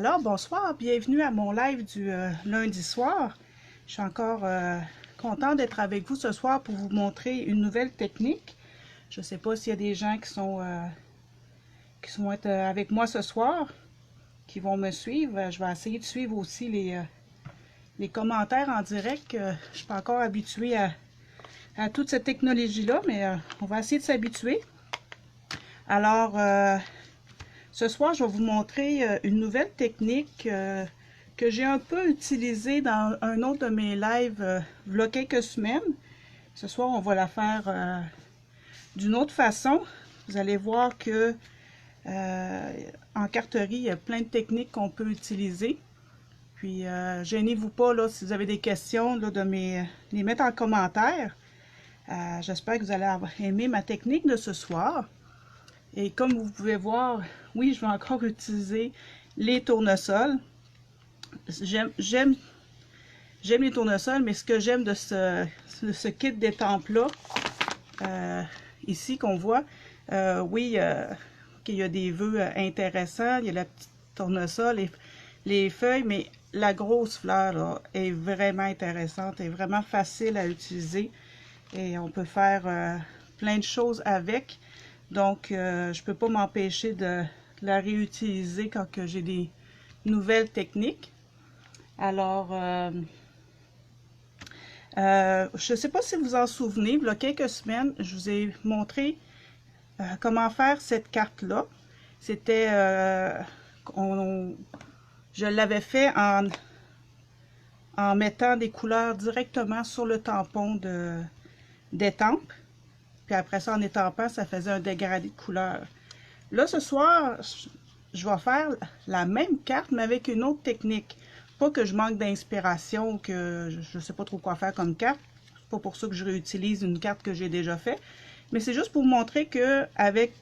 Alors, bonsoir, bienvenue à mon live du lundi soir. Je suis encore content d'être avec vous ce soir pour vous montrer une nouvelle technique. Je ne sais pas s'il y a des gens qui sont être avec moi ce soir, qui vont me suivre. Je vais essayer de suivre aussi les commentaires en direct. Je ne suis pas encore habituée à toute cette technologie-là, mais on va essayer de s'habituer. Alors, ce soir, je vais vous montrer une nouvelle technique que j'ai un peu utilisée dans un autre de mes lives il y a quelques semaines. Ce soir, on va la faire d'une autre façon. Vous allez voir que en carterie, il y a plein de techniques qu'on peut utiliser. Puis, gênez-vous pas là, si vous avez des questions, là, de les mettre en commentaire. J'espère que vous allez aimer ma technique de ce soir. Et comme vous pouvez voir, oui, je vais encore utiliser les tournesols. J'aime les tournesols, mais ce que j'aime de ce kit d'étampes-là, ici qu'on voit, oui, qu'il y a des vœux intéressants, il y a la petite tournesol, les feuilles, mais la grosse fleur là, est vraiment intéressante, est vraiment facile à utiliser et on peut faire plein de choses avec. Donc, je ne peux pas m'empêcher de la réutiliser quand j'ai des nouvelles techniques. Alors, je ne sais pas si vous en souvenez, il y a quelques semaines, je vous ai montré comment faire cette carte-là. C'était, je l'avais fait en mettant des couleurs directement sur le tampon d'étampe. Puis après ça, en étampant, ça faisait un dégradé de couleur. Là, ce soir, je vais faire la même carte, mais avec une autre technique. Pas que je manque d'inspiration, que je ne sais pas trop quoi faire comme carte. C'est pas pour ça que je réutilise une carte que j'ai déjà faite. Mais c'est juste pour vous montrer que avec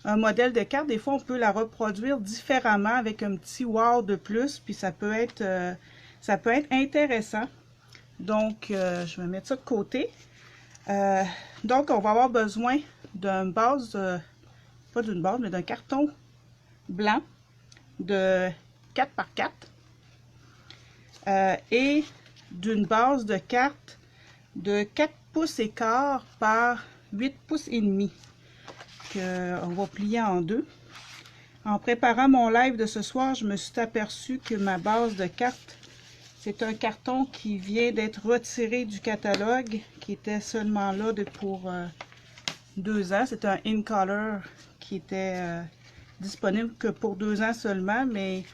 un modèle de carte, des fois, on peut la reproduire différemment avec un petit wow de plus. Puis ça peut être intéressant. Donc, je vais mettre ça de côté. Donc, on va avoir besoin d'une base, pas d'une base, mais d'un carton blanc de 4 par 4 et d'une base de carte de 4 pouces et quart par 8 pouces et demi qu'on va plier en deux. En préparant mon live de ce soir, je me suis aperçu que ma base de carte, c'est un carton qui vient d'être retiré du catalogue, qui était seulement là pour 2 ans. C'est un in color qui était disponible que pour 2 ans seulement, mais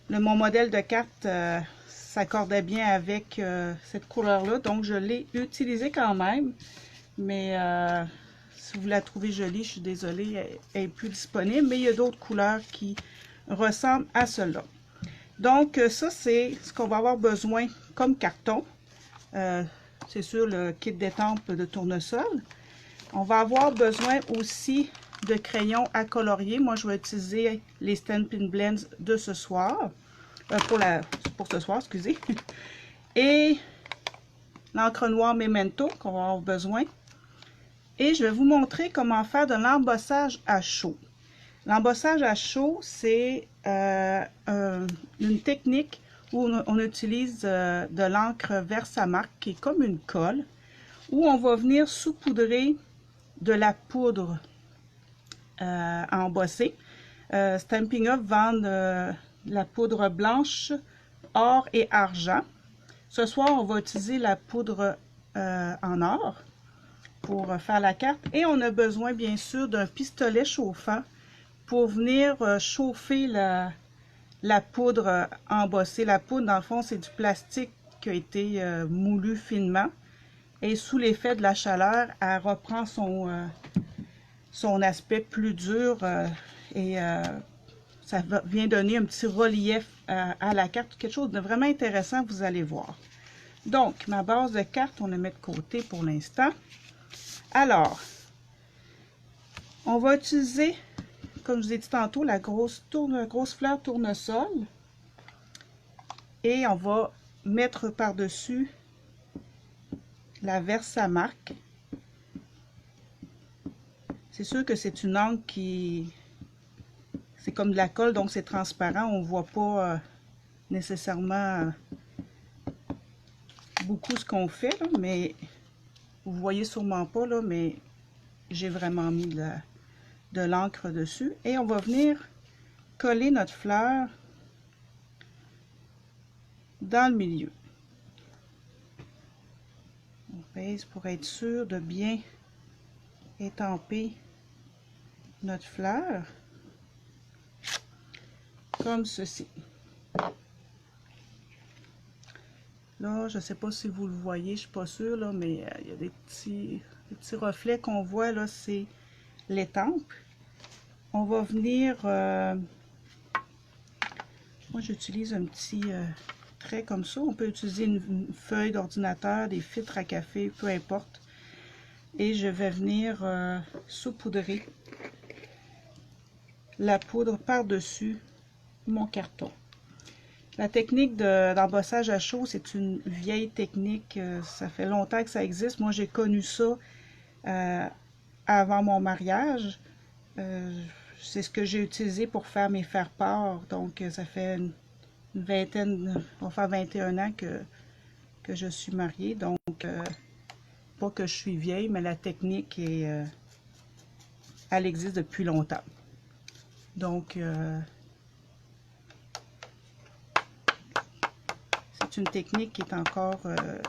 mon modèle de carte s'accordait bien avec cette couleur-là, donc je l'ai utilisé quand même. Mais si vous la trouvez jolie, je suis désolée, elle n'est plus disponible, mais il y a d'autres couleurs qui ressemblent à cela. Donc, ça, c'est ce qu'on va avoir besoin comme carton. C'est sûr, le kit d'étampes de tournesol. On va avoir besoin aussi de crayons à colorier. Moi, je vais utiliser les Stampin' Blends de ce soir. Pour ce soir, excusez. Et l'encre noire Memento qu'on va avoir besoin. Et je vais vous montrer comment faire de l'embossage à chaud. L'embossage à chaud, c'est une technique où on utilise de l'encre Versamark, qui est comme une colle, où on va venir saupoudrer de la poudre à embosser. Stampin' Up vend la poudre blanche, or et argent. Ce soir, on va utiliser la poudre en or pour faire la carte. Et on a besoin, bien sûr, d'un pistolet chauffant pour venir chauffer la poudre embossée. La poudre, dans le fond, c'est du plastique qui a été moulu finement. Et sous l'effet de la chaleur, elle reprend son aspect plus dur et ça vient donner un petit relief à la carte. Quelque chose de vraiment intéressant, vous allez voir. Donc, ma base de carte, on la met de côté pour l'instant. Alors, on va utiliser, comme je vous ai dit tantôt, la grosse fleur tournesol. Et on va mettre par-dessus la Versamark. C'est sûr que c'est une encre qui c'est comme de la colle, donc c'est transparent. On ne voit pas nécessairement beaucoup ce qu'on fait, là, mais vous voyez sûrement pas, là, mais j'ai vraiment mis de l'encre dessus. Et on va venir coller notre fleur dans le milieu. On pèse pour être sûr de bien étamper notre fleur comme ceci. Là, je ne sais pas si vous le voyez, je ne suis pas sûre, là, mais il y a des petits reflets qu'on voit, là, c'est l'étampe. On va venir, moi j'utilise un petit trait comme ça. On peut utiliser une feuille d'ordinateur, des filtres à café, peu importe. Et je vais venir saupoudrer la poudre par-dessus mon carton. La technique d'embossage à chaud, c'est une vieille technique. Ça fait longtemps que ça existe. Moi, j'ai connu ça avant mon mariage. C'est ce que j'ai utilisé pour faire mes faire-part. Donc, ça fait une vingtaine, on va faire 21 ans que je suis mariée. Donc, pas que je suis vieille, mais la technique, elle existe depuis longtemps. Donc, c'est une technique qui est encore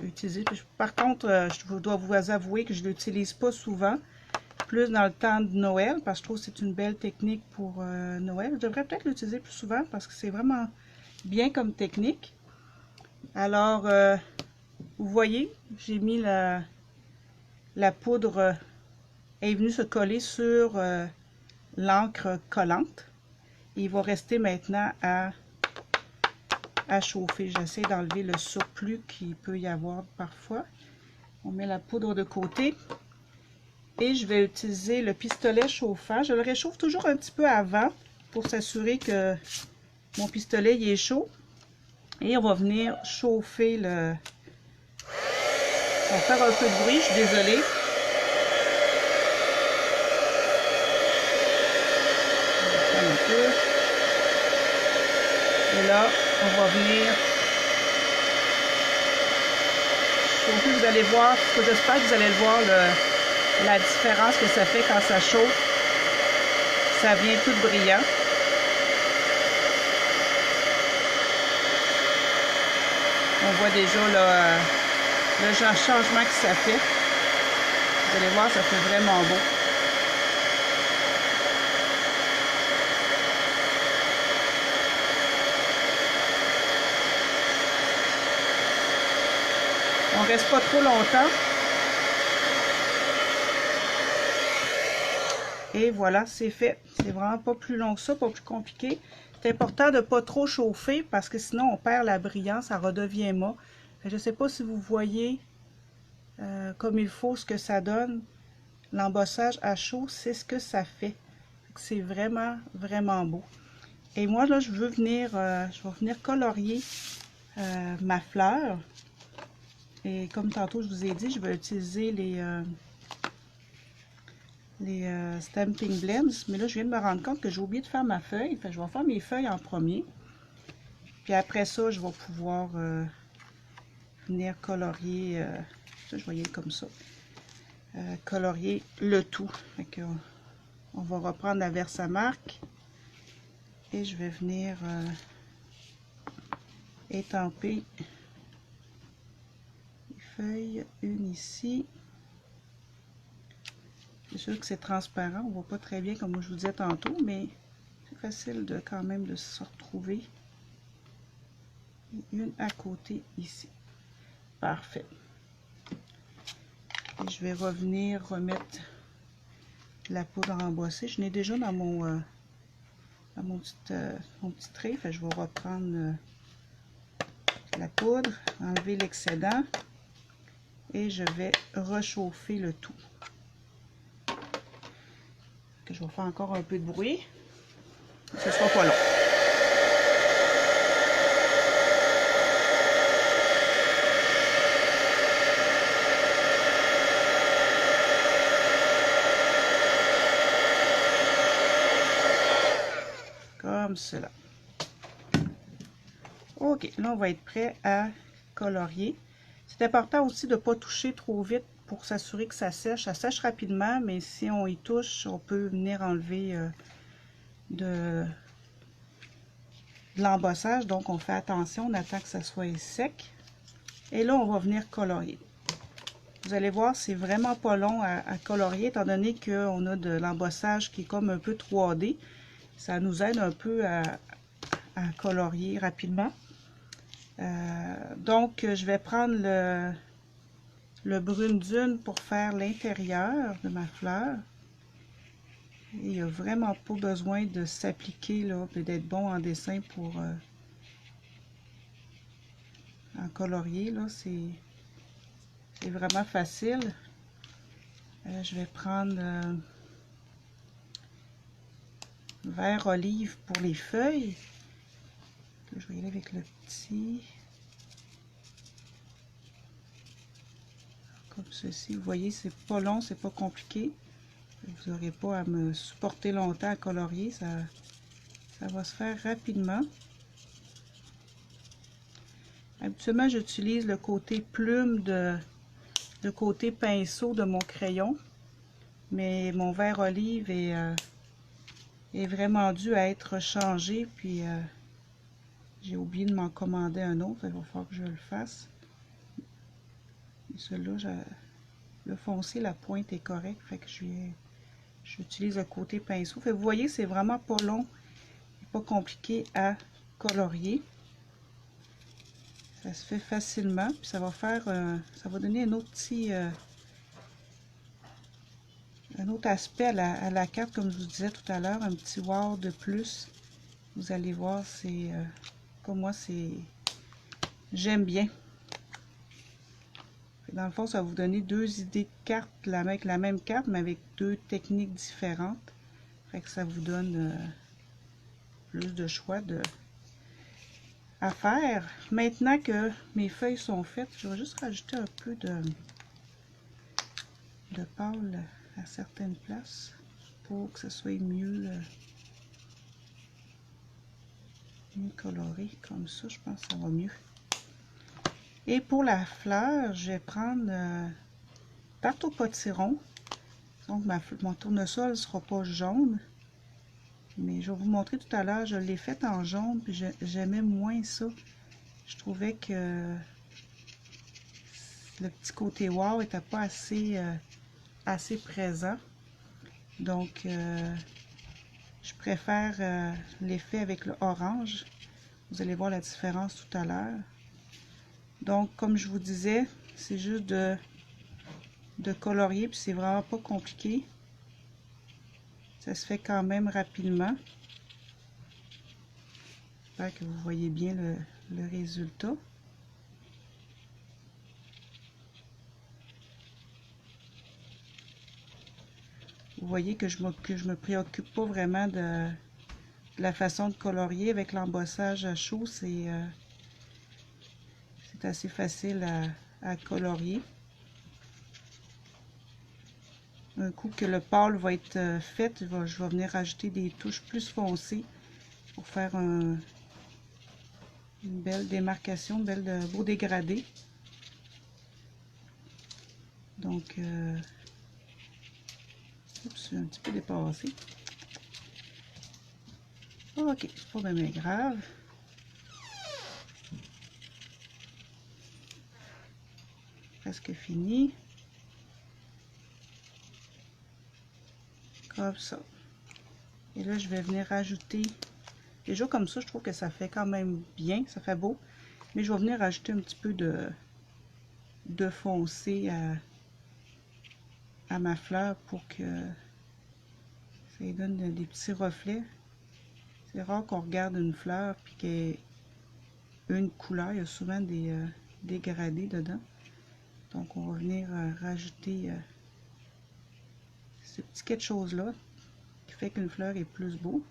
utilisée. Par contre, je dois vous avouer que je ne l'utilise pas souvent, plus dans le temps de Noël, parce que je trouve que c'est une belle technique pour Noël. Je devrais peut-être l'utiliser plus souvent, parce que c'est vraiment bien comme technique. Alors, vous voyez, j'ai mis la poudre, est venue se coller sur l'encre collante. Il va rester maintenant à chauffer. J'essaie d'enlever le surplus qu'il peut y avoir parfois. On met la poudre de côté. Et je vais utiliser le pistolet chauffant. Je le réchauffe toujours un petit peu avant pour s'assurer que mon pistolet il est chaud. Et on va venir chauffer le... On va faire un peu de bruit, je suis désolée. Un peu. Et là, on va venir chauffer. Vous allez voir, j'espère que vous allez le voir, la différence que ça fait quand ça chauffe. Ça vient tout brillant. On voit déjà là, le changement que ça fait. Vous allez voir, ça fait vraiment beau. On ne reste pas trop longtemps. Et voilà, c'est fait. C'est vraiment pas plus long que ça, pas plus compliqué. C'est important de ne pas trop chauffer parce que sinon on perd la brillance, ça redevient mat. Je ne sais pas si vous voyez comme il faut ce que ça donne. L'embossage à chaud, c'est ce que ça fait. C'est vraiment, vraiment beau. Et moi, là, je vais venir colorier ma fleur. Et comme tantôt, je vous ai dit, je vais utiliser les Stampin' Blends. Mais là, je viens de me rendre compte que j'ai oublié de faire ma feuille. Fait, je vais faire mes feuilles en premier. Puis après ça, je vais pouvoir venir colorier. Ça, je vais y aller comme ça. Colorier le tout. Fait que, on va reprendre la Versamark. Et je vais venir étamper les feuilles. Une ici. C'est sûr que c'est transparent, on ne voit pas très bien comme je vous disais tantôt, mais c'est facile de quand même de se retrouver. Et une à côté ici. Parfait. Et je vais revenir remettre la poudre embossée. Je l'ai déjà dans mon petit trait. Fait, je vais reprendre la poudre, enlever l'excédent et je vais réchauffer le tout. Que je vais faire encore un peu de bruit. Ce ne sera pas long. comme cela. Ok, là on va être prêt à colorier. C'est important aussi de ne pas toucher trop vite pour s'assurer que ça sèche. Ça sèche rapidement, mais si on y touche, on peut venir enlever de l'embossage. Donc on fait attention, on attend que ça soit sec. Et là, on va venir colorier. Vous allez voir, c'est vraiment pas long à colorier, étant donné qu'on a de l'embossage qui est comme un peu 3D. Ça nous aide un peu à colorier rapidement. Donc, je vais prendre le brune dune pour faire l'intérieur de ma fleur. Et il n'y a vraiment pas besoin de s'appliquer là, et d'être bon en dessin pour en colorier. Là, c'est vraiment facile. Je vais prendre vert olive pour les feuilles. Je vais y aller avec le petit. Comme ceci. Vous voyez, c'est pas long, c'est pas compliqué. Vous n'aurez pas à me supporter longtemps à colorier. Ça va se faire rapidement. Habituellement, j'utilise le côté plume le côté pinceau de mon crayon. Mais mon vert olive est vraiment dû à être changé. Puis, j'ai oublié de m'en commander un autre. Il va falloir que je le fasse. Celui-là, le foncé, la pointe est correcte. Fait que j'utilise le côté pinceau. Fait que vous voyez, c'est vraiment pas long et pas compliqué à colorier. Ça se fait facilement. Puis ça va faire, ça va donner un autre petit, un autre aspect à la carte, comme je vous disais tout à l'heure, un petit wow de plus. Vous allez voir, c'est comme moi, j'aime bien. Dans le fond, ça va vous donner deux idées de cartes avec la même carte, mais avec deux techniques différentes. Fait que ça vous donne plus de choix à faire. Maintenant que mes feuilles sont faites, je vais juste rajouter un peu de pâle à certaines places pour que ce soit mieux coloré. Comme ça, je pense que ça va mieux. Et pour la fleur, je vais prendre tarte au potiron. Donc, mon tournesol ne sera pas jaune. Mais je vais vous montrer tout à l'heure, je l'ai fait en jaune, puis j'aimais moins ça. Je trouvais que le petit côté wow n'était pas assez, assez présent. Donc, je préfère l'effet avec le orange. Vous allez voir la différence tout à l'heure. Donc, comme je vous disais, c'est juste de colorier, puis c'est vraiment pas compliqué. Ça se fait quand même rapidement. J'espère que vous voyez bien le résultat. Vous voyez que je me préoccupe pas vraiment de la façon de colorier avec l'embossage à chaud. C'est assez facile à colorier. Un coup que le pâle va être fait, je vais venir ajouter des touches plus foncées pour faire une belle démarcation, beau dégradé. Donc, oups, un petit peu dépassé. Ok, c'est pas bien grave. Presque fini. Comme ça. Et là, je vais venir rajouter. Déjà comme ça, je trouve que ça fait quand même bien, ça fait beau. Mais je vais venir rajouter un petit peu de foncé à ma fleur pour que ça lui donne des petits reflets. C'est rare qu'on regarde une fleur puis qu'il y ait une couleur. Il y a souvent des dégradés dedans. Donc, on va venir rajouter ce petit quelque chose-là qui fait qu'une fleur est plus beau,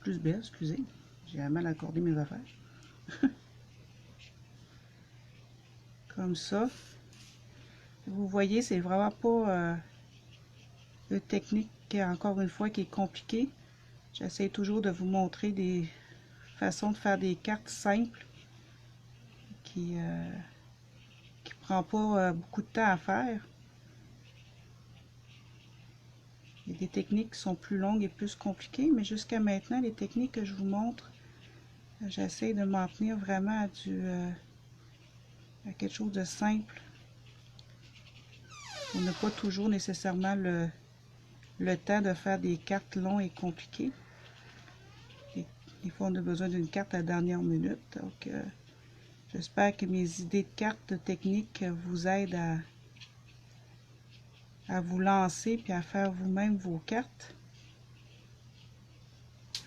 plus belle, excusez. J'ai mal accordé mes affaires. Comme ça. Vous voyez, c'est vraiment pas une technique, encore une fois, qui est compliquée. J'essaie toujours de vous montrer des façons de faire des cartes simples qui prend pas beaucoup de temps à faire. Il y a des techniques qui sont plus longues et plus compliquées, mais jusqu'à maintenant, les techniques que je vous montre, j'essaie de m'en tenir vraiment à quelque chose de simple. On n'a pas toujours nécessairement le temps de faire des cartes longues et compliquées. Et des fois, on a besoin d'une carte à la dernière minute. Donc, j'espère que mes idées de cartes techniques vous aident à vous lancer puis à faire vous-même vos cartes.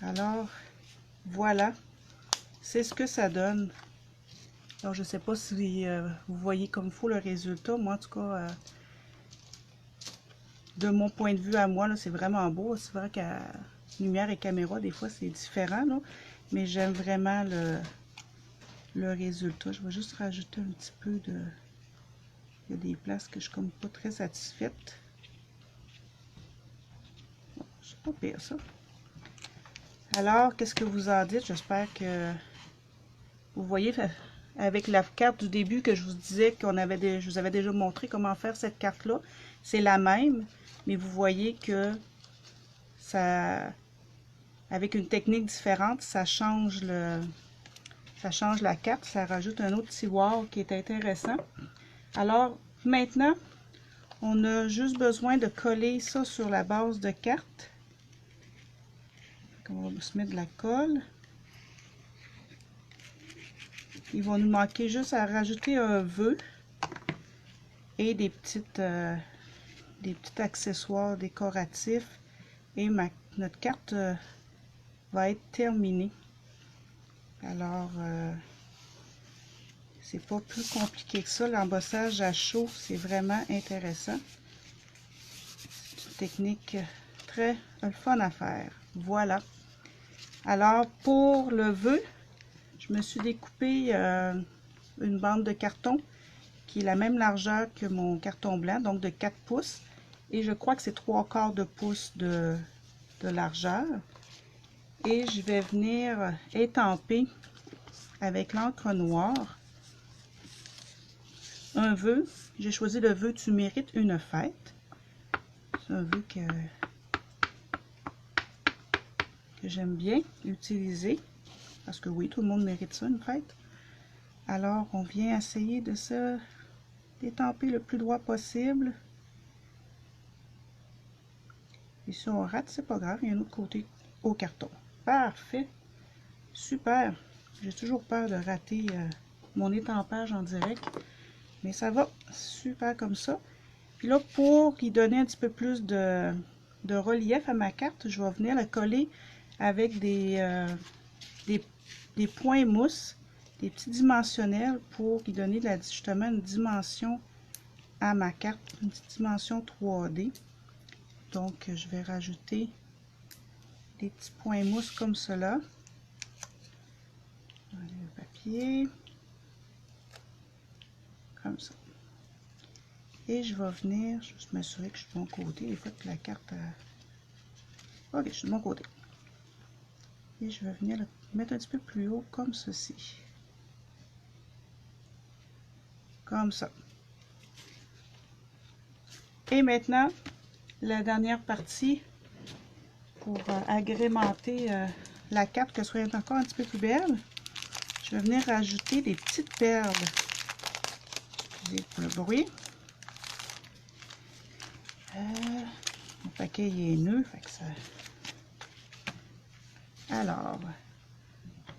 Alors, voilà, c'est ce que ça donne. Alors, je ne sais pas si vous voyez comme il faut le résultat. Moi, en tout cas, de mon point de vue à moi, c'est vraiment beau. C'est vrai qu'à lumière et caméra, des fois, c'est différent, là. Mais j'aime vraiment le résultat. Je vais juste rajouter un petit peu de... Il y a des places que je suis comme pas très satisfaite. Bon, c'est pas pire, ça. Alors, qu'est-ce que vous en dites? J'espère que vous voyez avec la carte du début que je vous disais je vous avais déjà montré comment faire cette carte-là. C'est la même, mais vous voyez que ça, avec une technique différente, ça change la carte, ça rajoute un autre tiroir qui est intéressant. Alors, maintenant, on a juste besoin de coller ça sur la base de carte. On va se mettre de la colle. Il va nous manquer juste à rajouter un vœu et des petits accessoires décoratifs. Et notre carte va être terminée. Alors, c'est pas plus compliqué que ça. L'embossage à chaud, c'est vraiment intéressant. C'est une technique très fun à faire. Voilà. Alors, pour le vœu, je me suis découpé une bande de carton qui est la même largeur que mon carton blanc, donc de 4 pouces. Et je crois que c'est 3/4 de pouce de largeur. Et je vais venir étamper avec l'encre noire un vœu. J'ai choisi le vœu "Tu mérites une fête". C'est un vœu que j'aime bien utiliser. Parce que oui, tout le monde mérite ça, une fête. Alors, on vient essayer de se détamper le plus droit possible. Et si on rate, c'est pas grave, il y a un autre côté au carton. Parfait. Super. J'ai toujours peur de rater mon étampage en direct. Mais ça va super comme ça. Puis là, pour y donner un petit peu plus de relief à ma carte, je vais venir la coller avec des points mousse, des petits dimensionnels pour y donner justement une dimension à ma carte, une petite dimension 3D. Donc, je vais rajouter des petits points mousse comme cela. Le papier. Comme ça. Et je vais venir juste m'assurer que je suis de mon côté. Des fois que la carte... Ok, je suis de mon côté. Et je vais venir le mettre un petit peu plus haut comme ceci. Comme ça. Et maintenant, la dernière partie pour agrémenter la carte, que ce soit encore un petit peu plus belle. Je vais venir rajouter des petites perles. Excusez pour le bruit. Mon paquet il est neuf, fait que ça... Alors,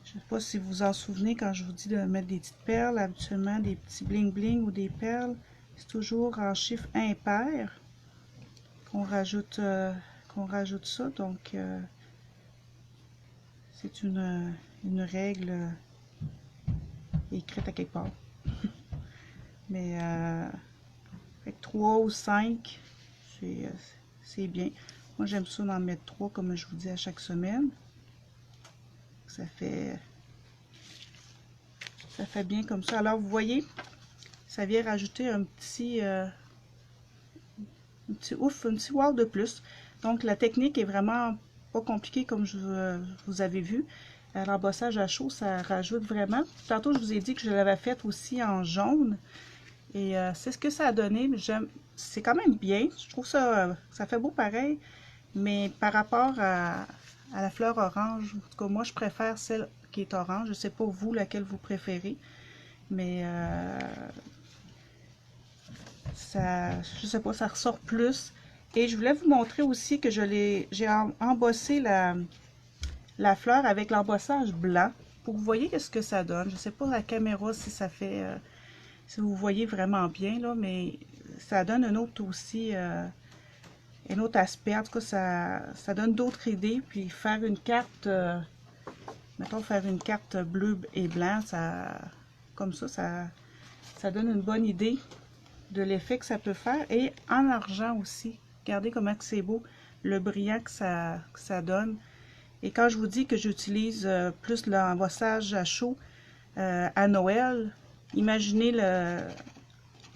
je ne sais pas si vous vous en souvenez quand je vous dis de mettre des petites perles, habituellement des petits bling bling ou des perles, c'est toujours en chiffre impair qu'on rajoute ça, donc c'est une règle écrite à quelque part. Mais avec 3 ou 5, c'est bien. Moi j'aime ça d'en mettre 3 comme je vous dis à chaque semaine. Ça fait bien comme ça. Alors vous voyez, ça vient rajouter un petit wow de plus. Donc la technique est vraiment pas compliqué comme vous avez vu. L'embossage à chaud, ça rajoute vraiment. Tantôt, je vous ai dit que je l'avais fait aussi en jaune. Et c'est ce que ça a donné. C'est quand même bien. Je trouve ça fait beau pareil. Mais par rapport à la fleur orange, en tout cas, moi, je préfère celle qui est orange. Je ne sais pas vous, laquelle vous préférez. Mais je sais pas, ça ressort plus. Et je voulais vous montrer aussi que j'ai embossé la fleur avec l'embossage blanc pour que vous voyez ce que ça donne. Je sais pas la caméra si ça fait, si vous voyez vraiment bien là, mais ça donne un autre aussi, un autre aspect. En tout cas, ça donne d'autres idées. Puis faire une carte, mettons faire une carte bleu et blanc, comme ça donne une bonne idée de l'effet que ça peut faire. Et en argent aussi. Regardez comment c'est beau, le brillant que ça donne. Et quand je vous dis que j'utilise plus l'embossage à chaud à Noël, imaginez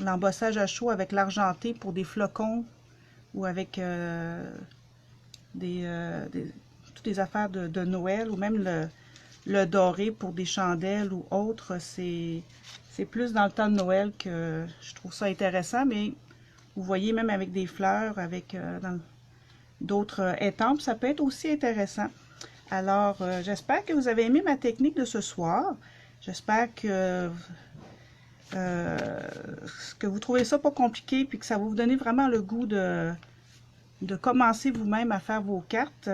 l'embossage à chaud avec l'argenté pour des flocons ou avec toutes les affaires de Noël, ou même le doré pour des chandelles ou autres. C'est plus dans le temps de Noël que je trouve ça intéressant, mais vous voyez, même avec des fleurs, avec d'autres étampes, ça peut être aussi intéressant. Alors, j'espère que vous avez aimé ma technique de ce soir. J'espère que vous trouvez ça pas compliqué, puis que ça va vous donner vraiment le goût de commencer vous-même à faire vos cartes.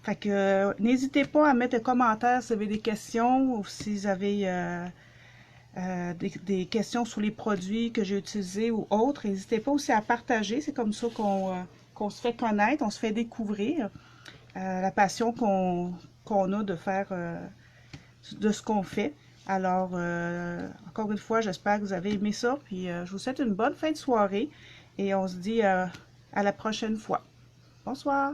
Fait que n'hésitez pas à mettre des commentaires si vous avez des questions, ou si vous avez des questions sur les produits que j'ai utilisés ou autres. N'hésitez pas aussi à partager. C'est comme ça qu'on se fait connaître, on se fait découvrir la passion qu'on a de faire de ce qu'on fait. Alors, encore une fois, j'espère que vous avez aimé ça. Puis, je vous souhaite une bonne fin de soirée et on se dit à la prochaine fois. Bonsoir!